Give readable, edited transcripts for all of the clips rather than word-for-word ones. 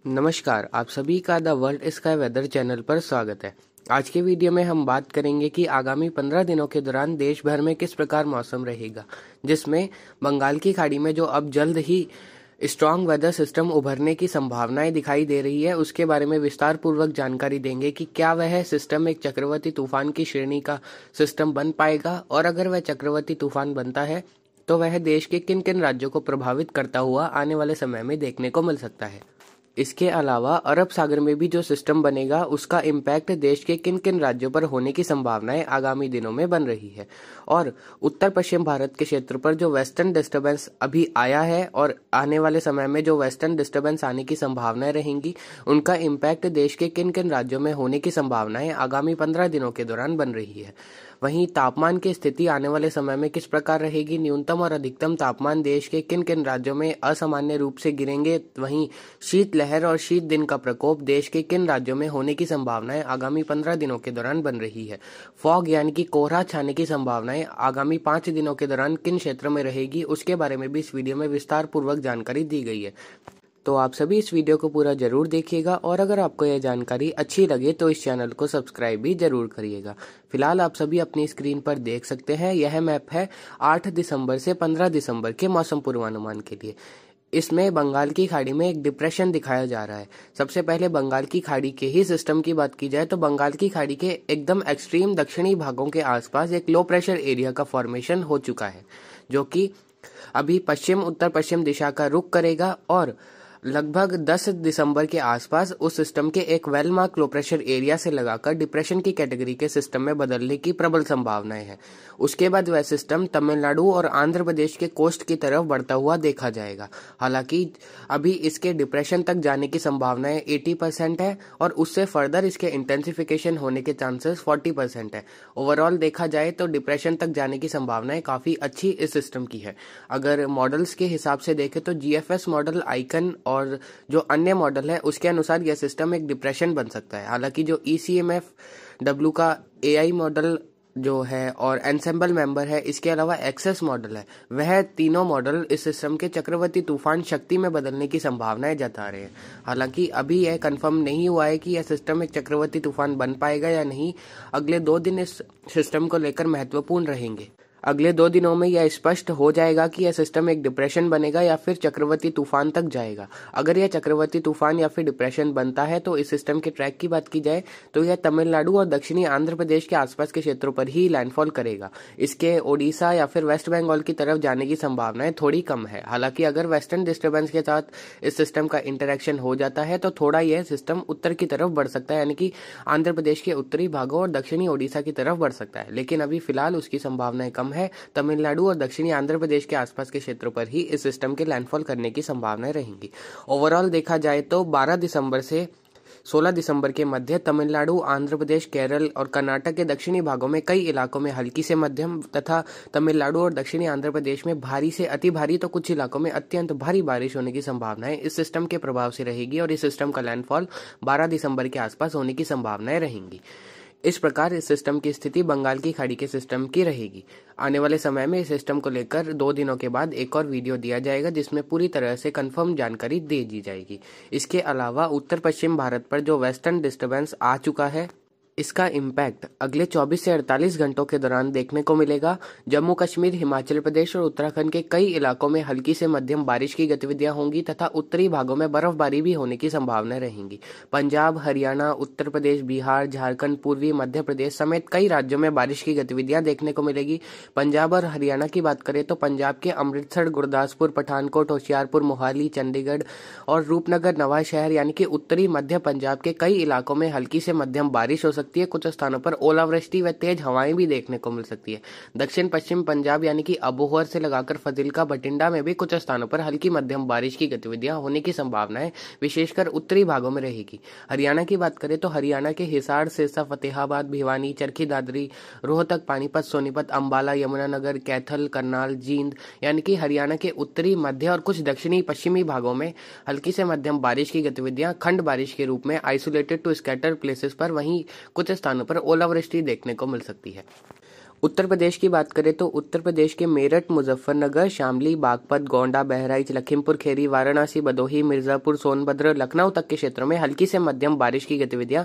नमस्कार, आप सभी का the world sky weather channel पर स्वागत है। आज के वीडियो में हम बात करेंगे कि आगामी 15 दिनों के दौरान देश भर में किस प्रकार मौसम रहेगा, जिसमें बंगाल की खाड़ी में जो अब जल्द ही स्ट्रॉन्ग वेदर सिस्टम उभरने की संभावनाएं दिखाई दे रही है, उसके बारे में विस्तार पूर्वक जानकारी देंगे कि क्या वह सिस्टम एक चक्रवाती तूफान की श्रेणी का सिस्टम बन पाएगा, और अगर वह चक्रवाती तूफान बनता है तो वह देश के किन किन राज्यों को प्रभावित करता हुआ आने वाले समय में देखने को मिल सकता है। इसके अलावा अरब सागर में भी जो सिस्टम बनेगा उसका इम्पैक्ट देश के किन किन राज्यों पर होने की संभावनाएं आगामी दिनों में बन रही है, और उत्तर पश्चिम भारत के क्षेत्र पर जो वेस्टर्न डिस्टर्बेंस अभी आया है और आने वाले समय में जो वेस्टर्न डिस्टर्बेंस आने की संभावनाएं रहेंगी, उनका इम्पैक्ट देश के किन किन राज्यों में होने की संभावनाएं आगामी 15 दिनों के दौरान बन रही है। वहीं तापमान की स्थिति आने वाले समय में किस प्रकार रहेगी, न्यूनतम और अधिकतम तापमान देश के किन किन राज्यों में असामान्य रूप से गिरेंगे, वहीं शीत लहर और शीत दिन का प्रकोप देश के किन राज्यों में होने की संभावनाएं आगामी 15 दिनों के दौरान बन रही है। फॉग यानी कि कोहरा छाने की संभावनाएं आगामी 5 दिनों के दौरान किन क्षेत्रों में रहेगी, उसके बारे में भी इस वीडियो में विस्तार पूर्वक जानकारी दी गई है। तो आप सभी इस वीडियो को पूरा जरूर देखिएगा, और अगर आपको यह जानकारी अच्छी लगे तो इस चैनल को सब्सक्राइब भी जरूर करिएगा। फिलहाल आप सभी अपनी स्क्रीन पर देख सकते हैं, यह मैप है 8 दिसंबर से 15 दिसंबर के मौसम पूर्वानुमान के लिए। इसमें बंगाल की खाड़ी में एक डिप्रेशन दिखाया जा रहा है। सबसे पहले बंगाल की खाड़ी के ही सिस्टम की बात की जाए तो बंगाल की खाड़ी के एकदम एक्सट्रीम दक्षिणी भागों के आसपास एक लो प्रेशर एरिया का फॉर्मेशन हो चुका है, जो कि अभी पश्चिम उत्तर पश्चिम दिशा का रुख करेगा, और लगभग 10 दिसंबर के आसपास उस सिस्टम के एक वेल मार्क लो प्रेशर एरिया से लगाकर डिप्रेशन की कैटेगरी के सिस्टम में बदलने की प्रबल संभावनाएं हैं। उसके बाद वह सिस्टम तमिलनाडु और आंध्र प्रदेश के कोस्ट की तरफ बढ़ता हुआ देखा जाएगा। हालांकि अभी इसके डिप्रेशन तक जाने की संभावनाएं 80% है, और उससे फर्दर इसके इंटेंसिफिकेशन होने के चांसेस 40% है। ओवरऑल देखा जाए तो डिप्रेशन तक जाने की संभावनाएं काफी अच्छी इस सिस्टम की है। अगर मॉडल्स के हिसाब से देखें तो GFS मॉडल, आइकन और जो अन्य मॉडल है उसके अनुसार यह सिस्टम एक डिप्रेशन बन सकता है। हालांकि जो ECMFW का AI मॉडल जो है और एनसेम्बल मेंबर है, इसके अलावा एक्सेस मॉडल है, वह तीनों मॉडल इस सिस्टम के चक्रवाती तूफान शक्ति में बदलने की संभावनाएं जता रहे हैं। हालांकि अभी यह कंफर्म नहीं हुआ है कि यह सिस्टम एक चक्रवाती तूफान बन पाएगा या नहीं। अगले 2 दिन इस सिस्टम को लेकर महत्वपूर्ण रहेंगे। अगले 2 दिनों में यह स्पष्ट हो जाएगा कि यह सिस्टम एक डिप्रेशन बनेगा या फिर चक्रवाती तूफान तक जाएगा। अगर यह चक्रवाती तूफान या फिर डिप्रेशन बनता है तो इस सिस्टम के ट्रैक की बात की जाए तो यह तमिलनाडु और दक्षिणी आंध्र प्रदेश के आसपास के क्षेत्रों पर ही लैंडफॉल करेगा। इसके ओडिशा या फिर वेस्ट बंगाल की तरफ जाने की संभावनाएं थोड़ी कम है। हालांकि अगर वेस्टर्न डिस्टर्बेंस के साथ इस सिस्टम का इंटरेक्शन हो जाता है तो थोड़ा यह सिस्टम उत्तर की तरफ बढ़ सकता है, यानी कि आंध्र प्रदेश के उत्तरी भागों और दक्षिणी ओडिशा की तरफ बढ़ सकता है। लेकिन अभी फिलहाल उसकी संभावनाएं कम है। तमिलनाडु और दक्षिणी आंध्र प्रदेश के आसपास के क्षेत्रों पर ही इस सिस्टम के लैंडफॉल करने की संभावनाएं रहेंगी। ओवरऑल देखा जाए तो 12 दिसंबर से 16 दिसंबर के मध्य तमिलनाडु, आंध्र प्रदेश, केरल और कर्नाटक के दक्षिणी भागों में कई इलाकों में हल्की से मध्यम तथा तमिलनाडु और दक्षिणी आंध्र प्रदेश में भारी से अति भारी तो कुछ इलाकों में अत्यंत भारी बारिश होने की संभावनाएं इस सिस्टम के प्रभाव से रहेगी, और इस सिस्टम का लैंडफॉल 12 दिसंबर के आसपास होने की संभावनाएं रहेंगी। इस प्रकार इस सिस्टम की स्थिति बंगाल की खाड़ी के सिस्टम की रहेगी। आने वाले समय में इस सिस्टम को लेकर 2 दिनों के बाद एक और वीडियो दिया जाएगा जिसमें पूरी तरह से कंफर्म जानकारी दे दी जाएगी। इसके अलावा उत्तर पश्चिम भारत पर जो वेस्टर्न डिस्टर्बेंस आ चुका है, इसका इम्पैक्ट अगले 24 से 48 घंटों के दौरान देखने को मिलेगा। जम्मू कश्मीर, हिमाचल प्रदेश और उत्तराखंड के कई इलाकों में हल्की से मध्यम बारिश की गतिविधियां होंगी तथा उत्तरी भागों में बर्फबारी भी होने की संभावनाएं रहेंगी। पंजाब, हरियाणा, उत्तर प्रदेश, बिहार, झारखंड, पूर्वी मध्य प्रदेश समेत कई राज्यों में बारिश की गतिविधियां देखने को मिलेगी। पंजाब और हरियाणा की बात करें तो पंजाब के अमृतसर, गुरदासपुर, पठानकोट, होशियारपुर, मोहाली, चंडीगढ़ और रूपनगर, नवांशहर यानी कि उत्तरी मध्य पंजाब के कई इलाकों में हल्की से मध्यम बारिश हो सकती है। कुछ स्थानों पर ओलावृष्टि व तेज हवाएं भी देखने को मिल सकती है। दक्षिण पश्चिम पंजाब यानी कि अबोहर से लगाकर फजिल्का, बठिंडा में भी कुछ स्थानों पर हल्की मध्यम बारिश की गतिविधियां होने की संभावनाएं विशेषकर उत्तरी भागों में रहेगी। हरियाणा की बात करें तो हरियाणा के हिसार, सिरसा, फतेहाबाद, भिवानी, चरखी दादरी, रोहतक, पानीपत, सोनीपत, अंबाला, यमुनानगर, कैथल, करनाल, जींद यानी कि हरियाणा के उत्तरी, मध्य और कुछ दक्षिणी पश्चिमी भागों में हल्की से मध्यम बारिश की गतिविधियां खंड बारिश के रूप में आइसोलेटेड टू स्कैटर प्लेसेस पर, वहीं कुछ स्थानों पर ओलावृष्टि देखने को मिल सकती है। उत्तर प्रदेश की बात करें तो उत्तर प्रदेश के मेरठ, मुजफ्फरनगर, शामली, बागपत, गोंडा, बहराइच, लखीमपुर खीरी, वाराणसी, भदोही, मिर्जापुर, सोनभद्र, लखनऊ तक के क्षेत्रों में हल्की से मध्यम बारिश की गतिविधियां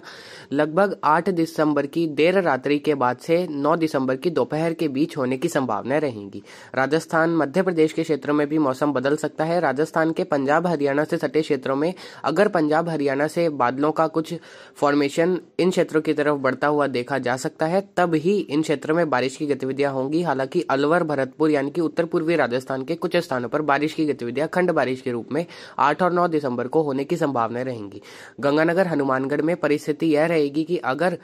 लगभग 8 दिसंबर की देर रात्रि के बाद से 9 दिसंबर की दोपहर के बीच होने की संभावना रहेंगी। राजस्थान, मध्य प्रदेश के क्षेत्रों में भी मौसम बदल सकता है। राजस्थान के पंजाब हरियाणा से सटे क्षेत्रों में अगर पंजाब हरियाणा से बादलों का कुछ फॉर्मेशन इन क्षेत्रों की तरफ बढ़ता हुआ देखा जा सकता है, तब ही इन क्षेत्रों में बारिश की गतिविधियां होंगी। हालांकि अलवर, भरतपुर यानी कि उत्तर पूर्वी राजस्थान के कुछ स्थानों पर बारिश की गतिविधियां खंड बारिश के रूप में 8 और 9 दिसंबर को होने की संभावनाएं रहेंगी। गंगानगर, हनुमानगढ़ में परिस्थिति यह रहेगी कि अगर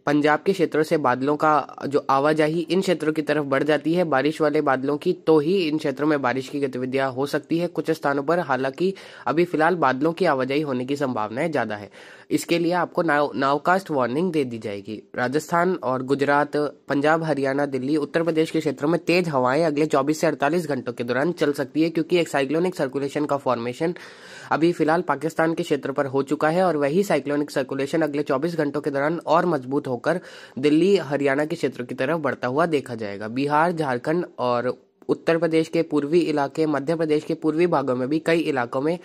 पंजाब के क्षेत्रों से बादलों का जो आवाजाही इन क्षेत्रों की तरफ बढ़ जाती है, बारिश वाले बादलों की, तो ही इन क्षेत्रों में बारिश की गतिविधियां हो सकती है कुछ स्थानों पर। हालांकि अभी फिलहाल बादलों की आवाजाही होने की संभावनाएं ज्यादा है। इसके लिए आपको नावकास्ट वार्निंग दे दी जाएगी। राजस्थान और गुजरात, पंजाब, हरियाणा, दिल्ली, उत्तर प्रदेश के क्षेत्रों में तेज हवाएं अगले 24 से 48 घंटों के दौरान चल सकती है, क्योंकि एक साइक्लोनिक सर्कुलेशन का फॉर्मेशन अभी फिलहाल पाकिस्तान के क्षेत्र पर हो चुका है और वही साइक्लोनिक सर्कुलेशन अगले 24 घंटों के दौरान और मजबूत होकर दिल्ली, हरियाणा के क्षेत्र की तरफ बढ़ता हुआ देखा जाएगा। बिहार, झारखंड और उत्तर प्रदेश के पूर्वी इलाके, मध्य प्रदेश के पूर्वी भागों में भी कई इलाकों में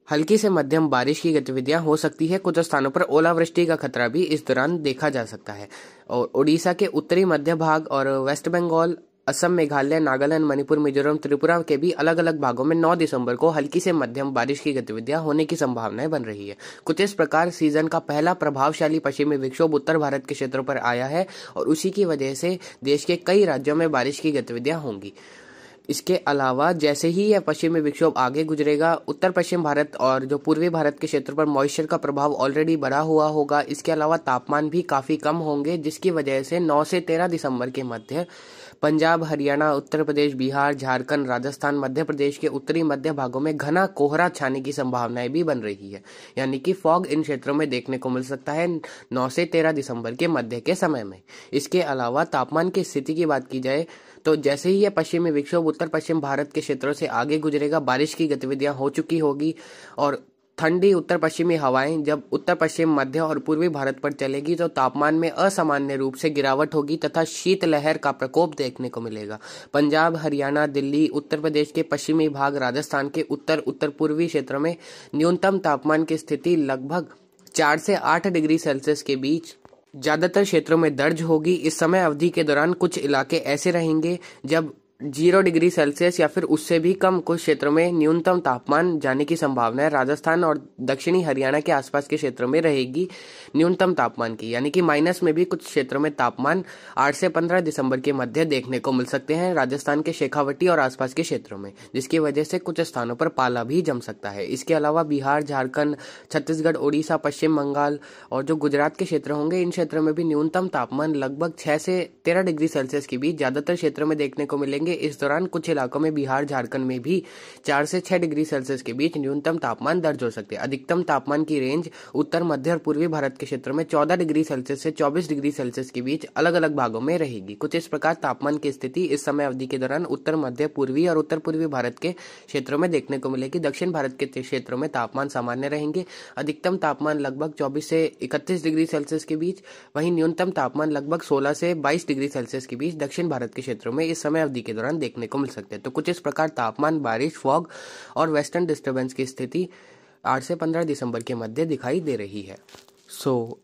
हल्की से मध्यम बारिश की गतिविधियां हो सकती है। कुछ स्थानों पर ओलावृष्टि का खतरा भी इस दौरान देखा जा सकता है। और उड़ीसा के उत्तरी मध्य भाग और वेस्ट बंगाल, असम, मेघालय, नागालैंड, मणिपुर, मिजोरम, त्रिपुरा के भी अलग अलग भागों में 9 दिसंबर को हल्की से मध्यम बारिश की गतिविधियां होने की संभावनाएं बन रही है। कुछ इस प्रकार सीजन का पहला प्रभावशाली पश्चिमी विक्षोभ उत्तर भारत के क्षेत्रों पर आया है और उसी की वजह से देश के कई राज्यों में बारिश की गतिविधियां होंगी। इसके अलावा जैसे ही यह पश्चिमी विक्षोभ आगे गुजरेगा, उत्तर पश्चिम भारत और जो पूर्वी भारत के क्षेत्र पर मॉइस्चर का प्रभाव ऑलरेडी बढ़ा हुआ होगा। इसके अलावा तापमान भी काफी कम होंगे, जिसकी वजह से 9 से 13 दिसंबर के मध्य पंजाब, हरियाणा, उत्तर प्रदेश, बिहार, झारखंड, राजस्थान, मध्य प्रदेश के उत्तरी मध्य भागों में घना कोहरा छाने की संभावनाएं भी बन रही है, यानी कि फॉग इन क्षेत्रों में देखने को मिल सकता है 9 से 13 दिसंबर के मध्य के समय में। इसके अलावा तापमान की स्थिति की बात की जाए तो जैसे ही यह पश्चिमी विक्षोभ उत्तर पश्चिम भारत के क्षेत्रों से आगे गुजरेगा, बारिश की गतिविधियां हो चुकी होगी और ठंडी उत्तर पश्चिमी हवाएं जब उत्तर पश्चिम, मध्य और पूर्वी भारत पर चलेगी तो तापमान में असामान्य रूप से गिरावट होगी तथा शीतलहर का प्रकोप देखने को मिलेगा। पंजाब, हरियाणा, दिल्ली, उत्तर प्रदेश के पश्चिमी भाग, राजस्थान के उत्तर पूर्वी क्षेत्रों में न्यूनतम तापमान की स्थिति लगभग 4 से 8 डिग्री सेल्सियस के बीच ज्यादातर क्षेत्रों में दर्ज होगी। इस समय अवधि के दौरान कुछ इलाके ऐसे रहेंगे जब 0 डिग्री सेल्सियस या फिर उससे भी कम कुछ क्षेत्रों में न्यूनतम तापमान जाने की संभावना है। राजस्थान और दक्षिणी हरियाणा के आसपास के क्षेत्रों में रहेगी न्यूनतम तापमान की, यानी कि माइनस में भी कुछ क्षेत्रों में तापमान 8 से 15 दिसंबर के मध्य देखने को मिल सकते हैं राजस्थान के शेखावटी और आसपास के क्षेत्रों में, जिसकी वजह से कुछ स्थानों पर पाला भी जम सकता है। इसके अलावा बिहार, झारखंड, छत्तीसगढ़, ओडिशा, पश्चिम बंगाल और जो गुजरात के क्षेत्र होंगे, इन क्षेत्रों में भी न्यूनतम तापमान लगभग 6 से 13 डिग्री सेल्सियस के बीच ज्यादातर क्षेत्रों में देखने को मिलेंगे। इस दौरान कुछ इलाकों में बिहार, झारखंड में भी 4 से 6 डिग्री सेल्सियस के बीच न्यूनतम तापमान दर्ज हो सकते हैं। अधिकतम तापमान की रेंज उत्तर, मध्य और पूर्वी भारत के क्षेत्रों में 14 डिग्री सेल्सियस से 24 डिग्री सेल्सियस के बीच अलग अलग भागों में रहेगी। कुछ इस प्रकार तापमान की स्थिति इस समय अवधि के दौरान उत्तर, मध्य, पूर्वी और उत्तर पूर्वी भारत के क्षेत्रों में देखने को मिलेगी। दक्षिण भारत के क्षेत्रों में तापमान सामान्य रहेंगे। अधिकतम तापमान लगभग 24 से 31 डिग्री सेल्सियस के बीच, वहीं न्यूनतम तापमान लगभग 16 से 22 डिग्री सेल्सियस के बीच दक्षिण भारत के क्षेत्रों में इस समय अवधि के दौरान देखने को मिल सकते हैं। तो कुछ इस प्रकार तापमान, बारिश, फॉग और वेस्टर्न डिस्टर्बेंस की स्थिति 8 से 15 दिसंबर के मध्य दिखाई दे रही है।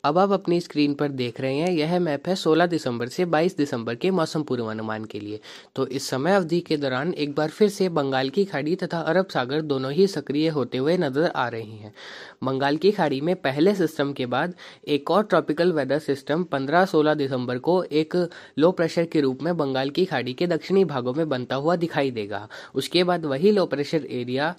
अब आप अपनी स्क्रीन पर देख रहे हैं, यह मैप है 16 दिसंबर से 22 दिसंबर के मौसम पूर्वानुमान के लिए। तो इस समय अवधि के दौरान एक बार फिर से बंगाल की खाड़ी तथा अरब सागर दोनों ही सक्रिय होते हुए नजर आ रहे हैं। बंगाल की खाड़ी में पहले सिस्टम के बाद एक और ट्रॉपिकल वेदर सिस्टम 15-16 दिसंबर को एक लो प्रेशर के रूप में बंगाल की खाड़ी के दक्षिणी भागों में बनता हुआ दिखाई देगा। उसके बाद वही लो प्रेशर एरिया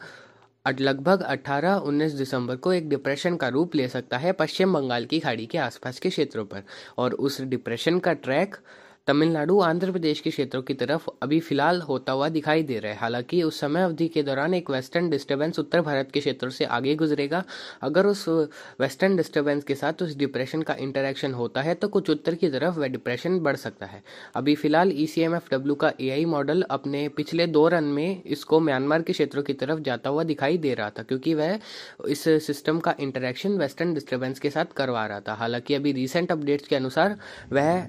लगभग 18-19 दिसंबर को एक डिप्रेशन का रूप ले सकता है पश्चिम बंगाल की खाड़ी के आसपास के क्षेत्रों पर, और उस डिप्रेशन का ट्रैक तमिलनाडु, आंध्र प्रदेश के क्षेत्रों की तरफ अभी फिलहाल होता हुआ दिखाई दे रहा है। हालांकि उस समय अवधि के दौरान एक वेस्टर्न डिस्टर्बेंस उत्तर भारत के क्षेत्रों से आगे गुजरेगा। अगर उस वेस्टर्न डिस्टर्बेंस के साथ उस डिप्रेशन का इंटरेक्शन होता है तो कुछ उत्तर की तरफ वह डिप्रेशन बढ़ सकता है। अभी फिलहाल ECMFW का AI मॉडल अपने पिछले 2 रन में इसको म्यांमार के क्षेत्रों की तरफ जाता हुआ दिखाई दे रहा था, क्योंकि वह इस सिस्टम का इंटरेक्शन वेस्टर्न डिस्टर्बेंस के साथ करवा रहा था। हालांकि अभी रिसेंट अपडेट्स के अनुसार वह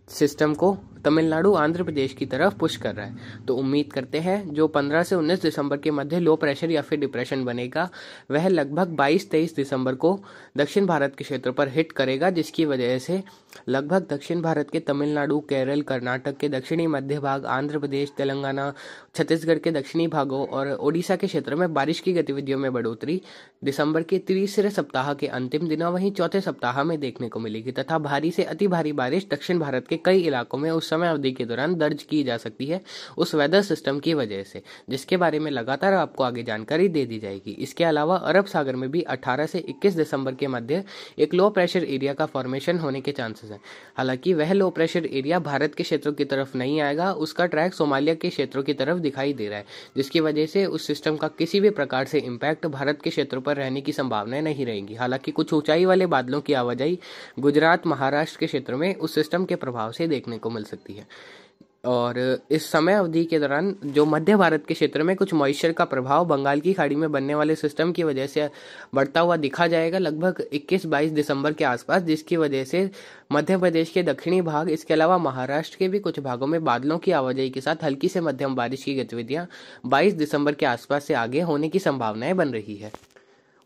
सिस्टम को तमिलनाडु आंध्र प्रदेश की तरफ पुश कर रहा है। तो उम्मीद करते हैं जो 15 से 19 दिसंबर के मध्य लो प्रेशर या फिर डिप्रेशन बनेगा वह लगभग 22-23 दिसंबर को दक्षिण भारत के क्षेत्र पर हिट करेगा, जिसकी वजह से लगभग दक्षिण भारत के तमिलनाडु, केरल, कर्नाटक के दक्षिणी मध्य भाग, आंध्र प्रदेश, तेलंगाना, छत्तीसगढ़ के दक्षिणी भागों और ओडिशा के क्षेत्र में बारिश की गतिविधियों में बढ़ोतरी दिसंबर के तीसरे सप्ताह के अंतिम दिनों वहीं चौथे सप्ताह में देखने को मिलेगी तथा भारी से अति भारी बारिश दक्षिण भारत के कई इलाकों में उस समय अवधि के दौरान दर्ज की जा सकती है उस वेदर सिस्टम की वजह से, जिसके बारे में लगातार आपको आगे जानकारी दे दी जाएगी। इसके अलावा अरब सागर में भी 18 से 21 दिसंबर के मध्य एक लो प्रेशर एरिया का फॉर्मेशन होने के चांसेस हैं। हालांकि वह लो प्रेशर एरिया भारत के क्षेत्रों की तरफ नहीं आएगा, उसका ट्रैक सोमालिया के क्षेत्रों की तरफ दिखाई दे रहा है, जिसकी वजह से उस सिस्टम का किसी भी प्रकार से इम्पैक्ट भारत के क्षेत्रों पर रहने की संभावनाएं नहीं रहेंगी। हालांकि कुछ ऊंचाई वाले बादलों की आवाजाही गुजरात, महाराष्ट्र के क्षेत्र में उस सिस्टम के प्रभाव से देखने को मिल सकती है। और इस समय अवधि के दौरान जो मध्य भारत के क्षेत्र में कुछ मॉइस्चर का प्रभाव बंगाल की खाड़ी में बनने वाले सिस्टम की वजह से बढ़ता हुआ दिखा जाएगा लगभग 21-22 दिसंबर के आसपास, जिसकी वजह से मध्य प्रदेश के दक्षिणी भाग, इसके अलावा महाराष्ट्र के भी कुछ भागों में बादलों की आवाजाही के साथ हल्की से मध्यम बारिश की गतिविधियां 22 दिसंबर के आसपास से आगे होने की संभावनाएं बन रही है।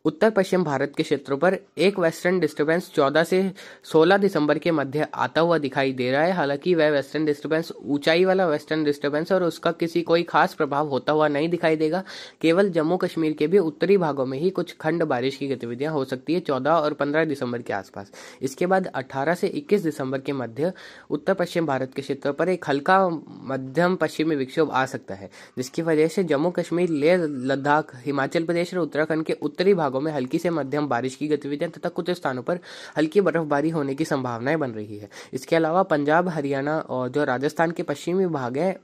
उत्तर पश्चिम भारत के क्षेत्रों पर एक वेस्टर्न डिस्टर्बेंस 14 से 16 दिसंबर के मध्य आता हुआ दिखाई दे रहा है। हालांकि वह वेस्टर्न डिस्टर्बेंस ऊंचाई वाला वेस्टर्न डिस्टर्बेंस और उसका किसी कोई खास प्रभाव होता हुआ नहीं दिखाई देगा। केवल जम्मू कश्मीर के भी उत्तरी भागों में ही कुछ खंड बारिश की गतिविधियां हो सकती है 14 और 15 दिसंबर के आसपास। इसके बाद 18 से 21 दिसंबर के मध्य उत्तर पश्चिम भारत के क्षेत्र पर एक हल्का मध्यम पश्चिमी विक्षोभ आ सकता है, जिसकी वजह से जम्मू कश्मीर, लेह लद्दाख, हिमाचल प्रदेश और उत्तराखंड के उत्तरी भागों में हल्की से मध्यम बारिश की गतिविधियां तथा कुछ स्थानों पर हल्की बर्फबारी होने की संभावनाएं बन रही है। इसके अलावा पंजाब, हरियाणा और जो राजस्थान के पश्चिमी भाग है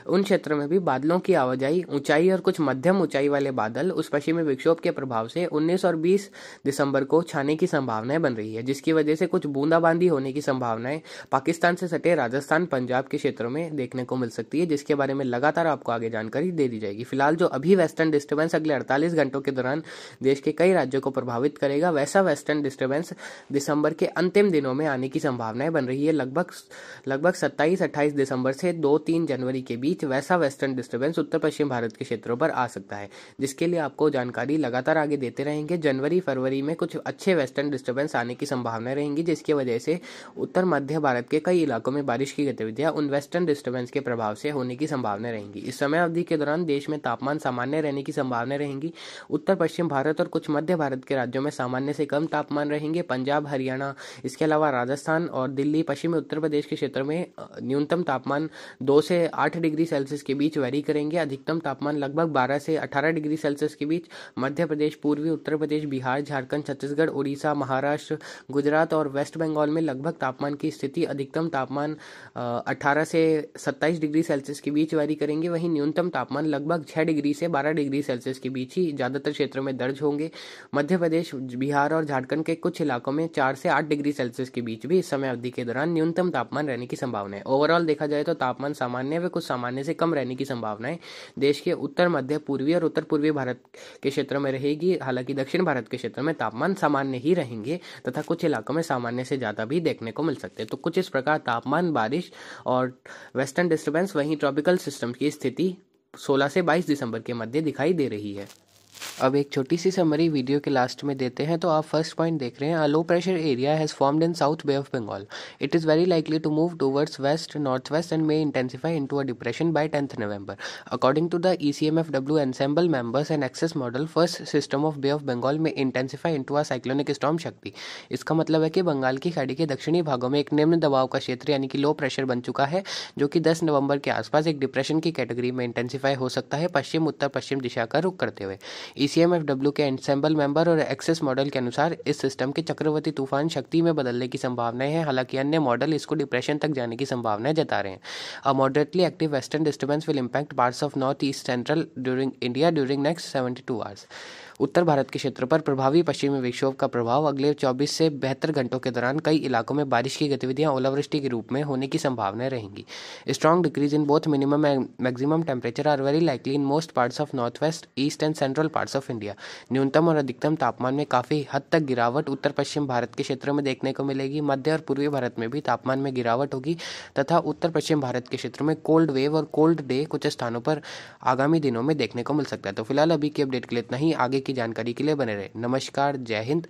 उन क्षेत्रों में भी बादलों की आवाजाही, ऊंचाई और कुछ मध्यम ऊंचाई वाले बादल उस पश्चिमी विक्षोभ के प्रभाव से 19 और 20 दिसंबर को छाने की संभावनाएं बन रही है, जिसकी वजह से कुछ बूंदाबांदी होने की संभावनाएं पाकिस्तान से सटे राजस्थान, पंजाब के क्षेत्रों में देखने को मिल सकती है, जिसके बारे में लगातार आपको आगे जानकारी दे दी जाएगी। फिलहाल जो अभी वेस्टर्न डिस्टर्बेंस अगले 48 घंटों के दौरान देश के कई राज्यों को प्रभावित करेगा, वैसा वेस्टर्न डिस्टर्बेंस दिसंबर के अंतिम दिनों में आने की संभावनाएं बन रही है। लगभग 27-28 दिसंबर से 2-3 जनवरी के बीच वैसा वेस्टर्न डिस्टर्बेंस उत्तर पश्चिम भारत के क्षेत्रों पर आ सकता है, जिसके लिए आपको जानकारी लगातार आगे देते रहेंगे। जनवरी फरवरी में कुछ अच्छे वेस्टर्न डिस्टर्बेंस आने की संभावनाएं रहेंगी, जिसकी वजह से उत्तर मध्य भारत के कई इलाकों में बारिश की गतिविधियां उन वेस्टर्न डिस्टर्बेंस के प्रभाव से होने की संभावनाएं रहेंगी। इस समय अवधि के दौरान देश में तापमान सामान्य रहने की संभावनाएं रहेंगी। उत्तर पश्चिम भारत और कुछ मध्य भारत के राज्यों में सामान्य से कम तापमान रहेंगे। पंजाब, हरियाणा, इसके अलावा राजस्थान और दिल्ली, पश्चिमी उत्तर प्रदेश के क्षेत्र में न्यूनतम तापमान 2 से 8 डिग्री सेल्सियस के बीच वेरी करेंगे। अधिकतम तापमान लगभग 12 से 18 डिग्री सेल्सियस के बीच मध्य प्रदेश, पूर्वी उत्तर प्रदेश, बिहार, झारखंड, छत्तीसगढ़, उड़ीसा, महाराष्ट्र, गुजरात और वेस्ट बंगाल में लगभग तापमान की स्थिति अधिकतम तापमान 18 से 27 डिग्री सेल्सियस के बीच वेरी करेंगे। वहीं न्यूनतम तापमान लगभग 6 डिग्री से 12 डिग्री सेल्सियस के बीच ही ज्यादातर क्षेत्रों में दर्ज होंगे। मध्य प्रदेश, बिहार और झारखंड के कुछ इलाकों में 4 से 8 डिग्री सेल्सियस के बीच भी इस समय अवधि के दौरान न्यूनतम तापमान रहने की संभावना है। ओवरऑल देखा जाए तो तापमान सामान्य व कुछ सामान्य से कम रहने की संभावनाएं देश के उत्तर मध्य, पूर्वी और उत्तर पूर्वी भारत के क्षेत्र में रहेगी। हालांकि दक्षिण भारत के क्षेत्र में तापमान सामान्य ही रहेंगे तथा कुछ इलाकों में सामान्य से ज्यादा भी देखने को मिल सकते हैं। तो कुछ इस प्रकार तापमान, बारिश और वेस्टर्न डिस्टर्बेंस वहीं ट्रॉपिकल सिस्टम की स्थिति 16 से 22 दिसंबर के मध्य दिखाई दे रही है। अब एक छोटी सी समरी वीडियो के लास्ट में देते हैं। तो आप फर्स्ट पॉइंट देख रहे हैं, a low pressure area has formed in south Bay of Bengal. It is very likely to move towards west north west and may intensify into a depression by 10th November। According to the ECMFW ensemble members and access model, first system of Bay of Bengal में intensify into a cyclonic storm Shakti. इसका मतलब है कि बंगाल की खाड़ी के दक्षिणी भागों में एक निम्न दबाव का क्षेत्र यानी कि लो प्रेशर बन चुका है, जो कि 10 नवंबर के आसपास एक डिप्रेशन की कैटेगरी में इंटेंसिफाई हो सकता है पश्चिम उत्तर पश्चिम दिशा का रुख करते हुए। ECMFW के एंसेंबल मेंबर और एक्सेस मॉडल के अनुसार इस सिस्टम के चक्रवर्ती तूफान शक्ति में बदलने की संभावनाएं हैं। हालांकि अन्य मॉडल इसको डिप्रेशन तक जाने की संभावनाएं जता रहे हैं। A moderately active western disturbance will impact parts of north east central during India during next 72 hours. उत्तर भारत के क्षेत्र पर प्रभावी पश्चिमी विक्षोभ का प्रभाव अगले 24 से 72 घंटों के दौरान कई इलाकों में बारिश की गतिविधियां ओलावृष्टि के रूप में होने की संभावनाएं रहेंगी। Strong decrease in both minimum and maximum temperature are very likely in most parts of north west, east and central parts of India. न्यूनतम और अधिकतम तापमान में काफ़ी हद तक गिरावट उत्तर पश्चिम भारत के क्षेत्र में देखने को मिलेगी। मध्य और पूर्वी भारत में भी तापमान में गिरावट होगी तथा उत्तर पश्चिम भारत के क्षेत्र में कोल्ड वेव और कोल्ड डे कुछ स्थानों पर आगामी दिनों में देखने को मिल सकता है। तो फिलहाल अभी की अपडेट के लिए इतना ही। आगे की जानकारी के लिए बने रहे। नमस्कार, जय हिंद।